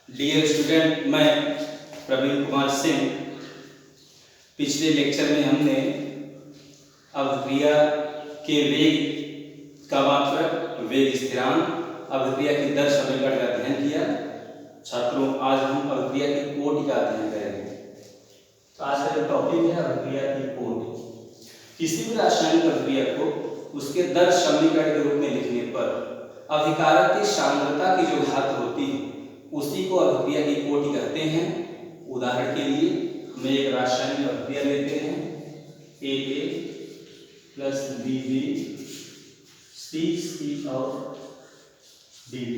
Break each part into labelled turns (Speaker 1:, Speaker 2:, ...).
Speaker 1: Dear student, मैं प्रवीण कुमार सिंह। पिछले lecture में हमने अभिक्रिया के वेग का मात्रक, वेग स्थिरांक, अभिक्रिया की दर समीकरण का अध्ययन किया। छात्रों, आज हम अभिक्रिया की कोटि का अध्ययन करेंगे। तो आज का जो टॉपिक है अभिक्रिया की कोटि। किसी भी रासायनिक अभिक्रिया को उसके दर समीकरण के रूप में लिखने पर अभिकारक की सांद्रता की जो घात होती है उसी को अभिक्रिया की कोटि कहते हैं। उदाहरण के लिए हम एक रासायनिक अभिक्रिया लेते हैं, AA प्लस BB C और DB।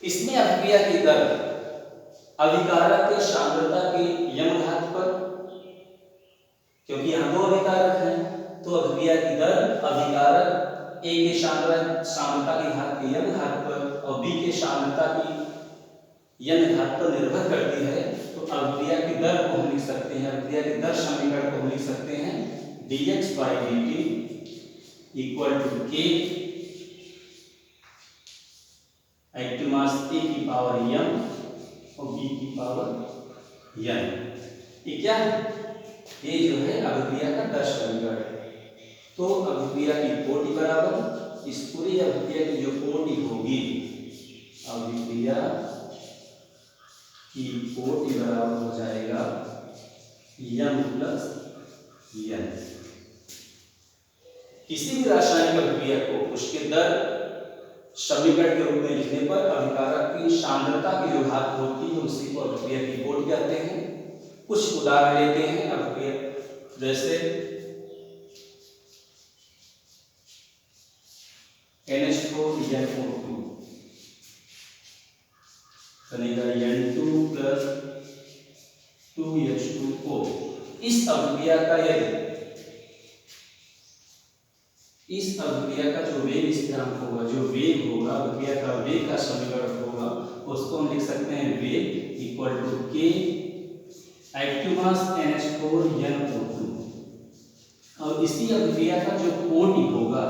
Speaker 1: इसमें अभिक्रिया की दर अभिकारक के सांद्रता के यम घात पर, क्योंकि यहाँ दो अभिकारक हैं तो अभिक्रिया की दर अभिकारक A के सांद्रता की घात के यम घात पर और B के सांद्रता की यम घात पर निर्भर करती है। तो अभिक्रिया की दर को हम लिख सकते हैं, अभिक्रिया की दर समीकरण को हम लिख सकते हैं dx/dt equal to K active mass A की पावर m और B की पावर n। ये क्या है? ये जो है अभिक्रिया का दर समीकरण है। तो अभिक्रिया की कोटि बराबर इस पूरी अभिक्रिया की जो कोटि होगी, अभिक्रिया की कोटि बराबर हो जाएगा m प्लस n। किसी भी रासायनिक अभिक्रिया को उसके दर समीकरण के रूप में लिखने पर अभिकारक की सांद्रता की जो घात होती है उसी को अभिक्रिया की कोटि कहते हैं। कुछ उदाहरण लेते हैं अभिक्रिया, जैसे NH4NO2 बनेगा N2 प्लस 2H2O। इस अभिक्रिया का जो वेग स्थिरांक होगा, जो वेग होगा, अभिक्रिया का वेग का समीकरण होगा, उसको हम लिख सकते हैं वेग equal to K active mass NH4NO2। और इसी अभिक्रिया का जो कोटि होगा,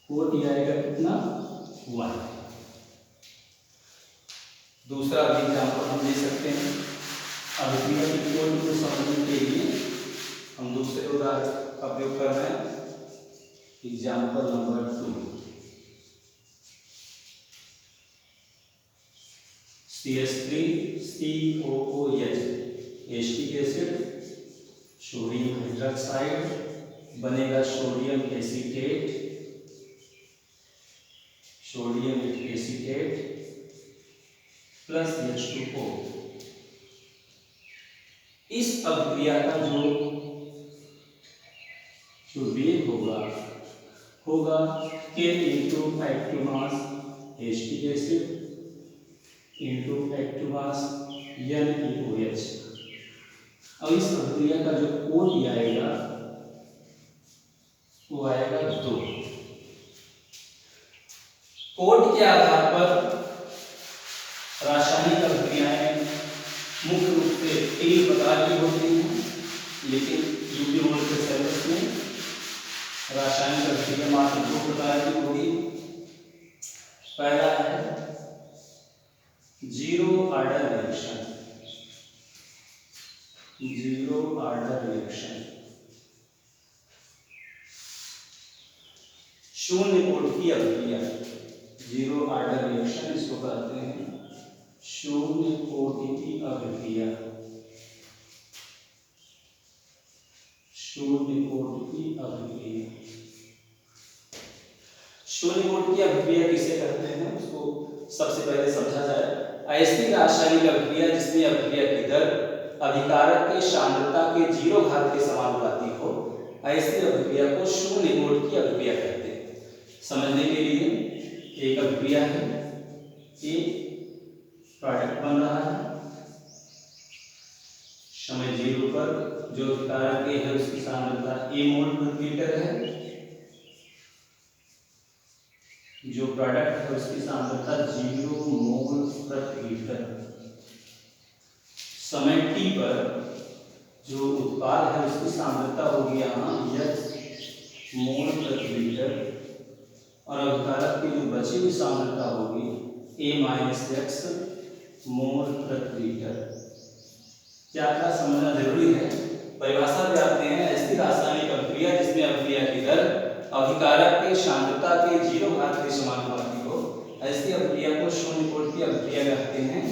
Speaker 1: कोटि आएगा कितना? 1। दूसरा एग्जाम्पल हम ले सकते हैं अभिक्रिया की कोटि को समझने के लिए। हम दूसरे उदाहरण का प्रयोग कर रहे हैं। Example number 2, CH3COOH acetic acid, sodium hydroxide बनेगा सोडियम एसीटेट प्लस H2O। इस अभिक्रिया का जो वेग होगा K into active mass acetic acid into active mass NaOH। और इस अभिक्रिया का जो कोटि आएगा वो आएगा 2। कोटि के आधार पर रासायनिक अभिक्रियाएं मुख्य रूप से 3 प्रकार की होती हैं, लेकिन यूपी बोर्ड के सिलेबस में रासायनिक अभिक्रिया मात्र 2 प्रकार की होगी। पहला है जीरो ऑर्डर रिएक्शन, शून्य कोटि की अभिक्रिया। जीरो ऑर्डर रिएक्शन इसको कहते हैं शून्य कोटि की अभिक्रिया। शून्य कोटि की अभिक्रिया किसे कहते हैं उसको सबसे पहले समझा जाए। ऐसी रासायनिक अभिक्रिया जिसमें अभिक्रिया की दर अभिकारक के सांद्रता के 0 घात के समानुपाती हो, ऐसी अभिक्रिया को शून्य कोटि की अभिक्रिया कहते हैं। समझने के लिए एक अभिक्रिया है, ए प्रोडक्ट बन रहा है, समय 0 पर जो अभिकारक A है उसकी सांद्रता A मोल प्रति लीटर है, जो प्रोडक्ट है उसकी सांद्रता 0 मोल प्रति लीटर। समय T पर जो उत्पाद है उसकी सांद्रता होगी यहाँ H मोल प्रति लीटर और अभिकारक की जो बची हुई सांद्रता होगी A माइनस एक्स मोल प्रति लीटर। क्या क्या समझना जरूरी है। परिभाषा पे आते हैं, ऐसी रासायनिक अभिक्रिया जिसमें अभिक्रिया की दर अभिकारक के सांद्रता के 0 घात के समानुपाती हो, ऐसी अभिक्रिया को शून्य कोटि की अभिक्रिया कहते हैं।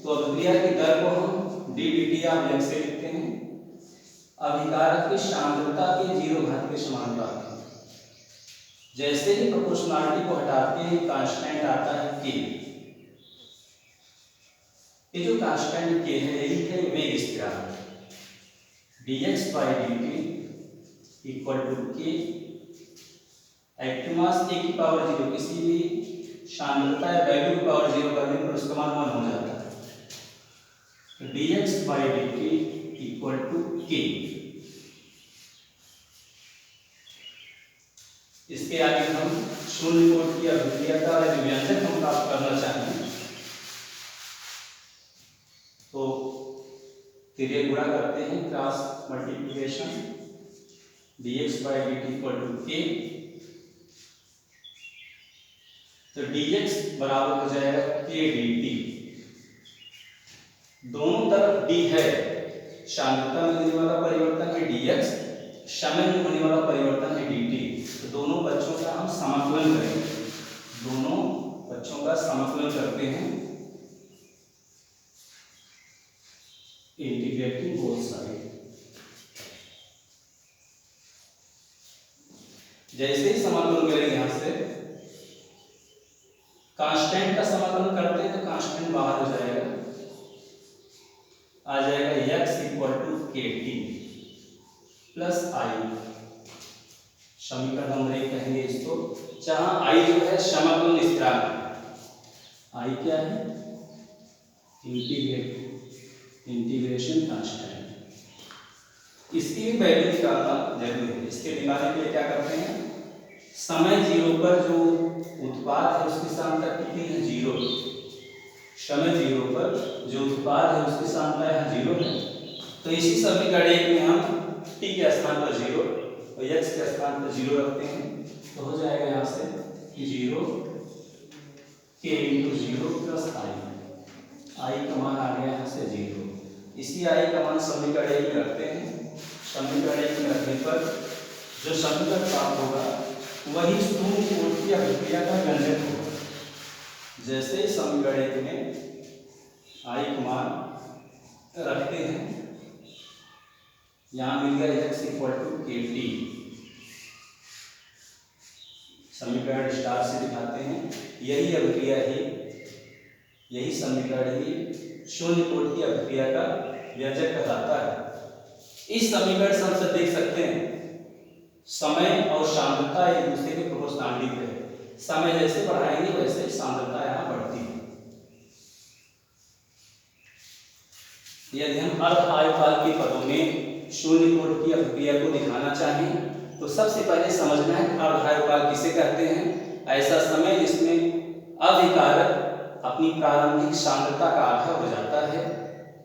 Speaker 1: तो अभिक्रिया की दर को हम ddt या व्यंग से लिखते हैं। अभिकारक की सांद्रता के 0 घात के समानुपाती। जैसे ही प्रोपोर्शनलिटी को हटाते हैं कांस्टेंट आता है k। ये जो कांस्टेंट k है यही है वेग स्थिरांक। dx by dt equal to k active mass a की पावर 0, किसी भी सांद्रता या वैल्यू की पावर 0 करने पर उसका मान 1 हो जाता है। तो dx by dt equal to k। इसके आगे हम शून्य कोटि की अभिक्रिया का जो व्यंजक हम प्राप्त करना चाहेंगे तो तिर्यक गुणा करते हैं, cross multiplication dx by dt equal to k। तो dx बराबर हो जाएगा k dt। दोनों तरफ d है, सांद्रता में होने वाला परिवर्तन है dx, समय में होने वाला परिवर्तन है dt। तो दोनों बच्चों का हम समाकलन करेंगे। दोनों बच्चों का समाकलन करते हैं, इंटीग्रेटिंग बोथ साइड। जैसे ही समाकलन करेंगे यहां से कांस्टेंट का समाकलन करते हैं तो कांस्टेंट बाहर हो जाएगा, आ जाएगा x equal to kt plus i। समीकरण नंबर 1 कहेंगे इसको, जहां i जो है समाकलन स्थिरांक, i क्या है इंटीग्रेशन कांस्टेंट। इसकी भी वैल्यू निकालना जरूरी है। इसके निकालने के लिए क्या करते हैं, समय 0 पर जो उत्पाद है उसकी सांद्रता कितनी है 0। समय 0 पर जो उत्पाद है उसकी सांद्रता यहाँ 0 है। तो इसी समीकरण 1 में हम t के स्थान पर 0 और x के स्थान पर 0 रखते हैं तो हो जाएगा यहाँ से 0 k इंटू 0 प्लस i का मान आ गया यहाँ से 0। इसी i का मान समीकरण 1 में रखते हैं। समीकरण 1 में रखने पर जो समीकरण प्राप्त होगा वही शून्य कोटि की अभिक्रिया का व्यंजक होगा। जैसे ही समीकरण 1 में i का मान रखते हैं, यहाँ मिल गया x इक्वल टू kt। समीकरण स्टार से दिखाते हैं, यही अभिक्रिया ही, यही समीकरण ही शून्य कोटि की अभिक्रिया का व्यंजक कहलाता है। इस समीकरण से हम देख सकते हैं समय और सांद्रता एक दूसरे के प्रोपोर्शनलिटी है। समय जैसे बढ़ाएंगे वैसे सांद्रता यहाँ बढ़ती है। यदि हम अर्ध आयतकाल के पदों में शून्य कोटि की अभिक्रिया को दिखाना चाहें तो सबसे पहले समझना है अर्ध आयतकाल किसे कहते हैं। ऐसा समय जिसमें अभिकारक अपनी प्रारंभिक सांद्रता का आधा हो जाता है,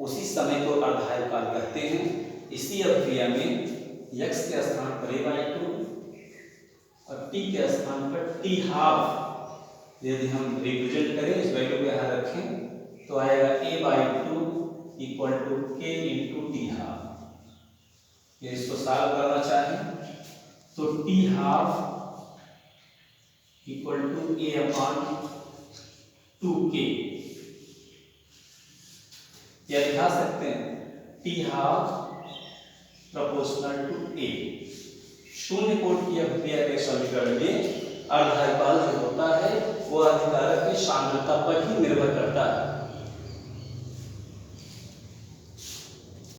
Speaker 1: उसी समय को अर्ध आयतकाल कहते हैं। इसी अभिक्रिया में x के स्थान पर a/2 और t के स्थान पर t हाफ यदि हम रिप्रेजेंट करें, इस वैल्यू को यहाँ रखें तो आएगा a/2 equal to k into t half. ये इसको सॉल्व करना चाहें तो t half equal to a/2k। यह दिखा सकते हैं t half proportional to a। शून्य कोटि की अभिक्रिया के समीकरण में अर्ध आयतकाल जो होता है वो अभिकारक की सांद्रता पर ही निर्भर